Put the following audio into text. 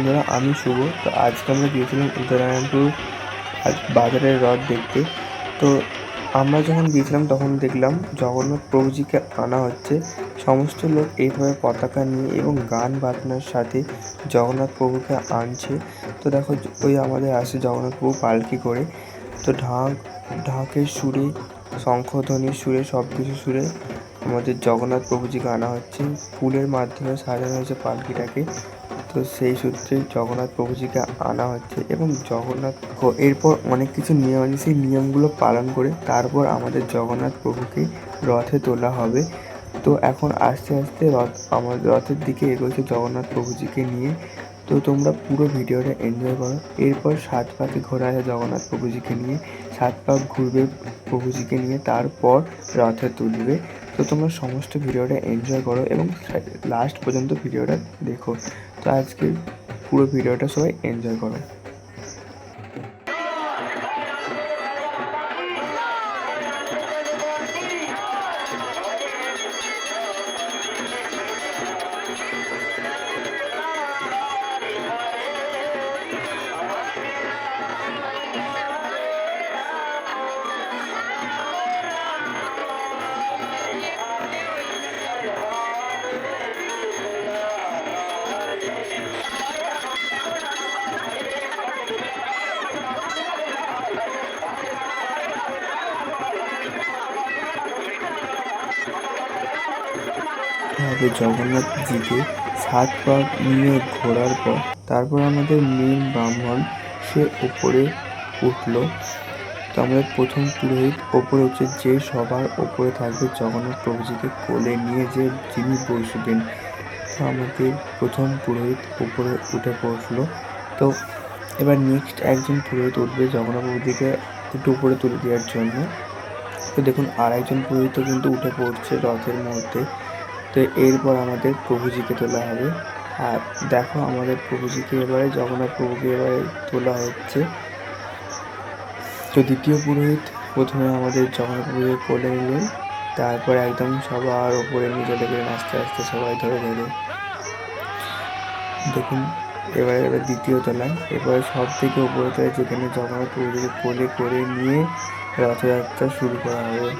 বন্ধুরা, আমি শুভ। তো আজকে আমরা গিয়েছিলাম উদয়নারায়ণপুর বাজারের রথ দেখতে। তো আমরা যখন গিয়েছিলাম তখন দেখলাম জগন্নাথ প্রভুজিকে আনা হচ্ছে। সমস্ত লোক এইভাবে পতাকা নিয়ে এবং গান বাজনার সাথে জগন্নাথ প্রভুকে আনছে। তো দেখো, ওই আমাদের আসে জগন্নাথ প্রভু পালকি করে। তো ঢাকের সুরে, শঙ্খধ্বনির সুরে, সব কিছু সুরে আমাদের জগন্নাথ প্রভুজিকে আনা হচ্ছে। ফুলের মাধ্যমে সাজানো হয়েছে পালকিটাকে। তো সেই সূত্রে জগন্নাথ প্রভুজিকে আনা হচ্ছে এবং এরপর অনেক কিছু নিয়ম আছে। সেই নিয়মগুলো পালন করে তারপর আমাদের জগন্নাথ প্রভুকে রথে তোলা হবে। তো এখন আস্তে আস্তে আমাদের রথের দিকে এগোচ্ছে জগন্নাথ প্রভুজিকে নিয়ে। তো তোমরা পুরো ভিডিওটা এনজয় করো। এরপর 7 পাকে ঘোরা আছে জগন্নাথ প্রভুজিকে নিয়ে। 7 পাক ঘুরবে প্রভুজিকে নিয়ে, তারপর রথে তুলবে। তো তোমরা সমস্ত ভিডিওটা এনজয় করো এবং লাস্ট পর্যন্ত ভিডিওটা দেখো। তো আজকে পুরো ভিডিওটা সবাই এনজয় করো। হবে জগন্নাথজিকে 7 পাক নিয়ে ঘোরার পর তারপর আমাদের মেন ব্রাহ্মণ সে উপরে উঠলো। তো আমাদের প্রথম পুরোহিত ওপরে উঠছে, যে সবার ওপরে থাকবে জগন্নাথ প্রভুজিকে কোলে নিয়ে যিনি বসবেন। তো আমাদের প্রথম পুরোহিত উপরে উঠে পড়লো। তো এবার নেক্সট একজন পুরোহিত উঠবে জগন্নাথ প্রভুজিকে একটু উপরে তুলে দেওয়ার জন্য। তো দেখুন, আর একজন পুরোহিত কিন্তু উঠে পড়ছে রথের মধ্যে। তো এরপর আমাদের প্রভুজিকে তোলা হবে। আর দেখো, আমাদের প্রভুজিকে এবারে জগন্নাথ প্রভুকে এবারে তোলা হচ্ছে। তো দ্বিতীয় পুরোহিত প্রথমে আমাদের জগন্নাথ প্রভুকে কোলে নিলেন, তারপর একদম সবার ওপরে নিয়ে চলে গেলেন আস্তে আস্তে সবাই ধরে ধরে। দেখুন, এবার দ্বিতীয় তলায়, এবারে সব থেকে ওপরে তলায় যেখানে জগন্নাথ প্রভুজিকে কোলে করে নিয়ে রথযাত্রা শুরু করা হবে।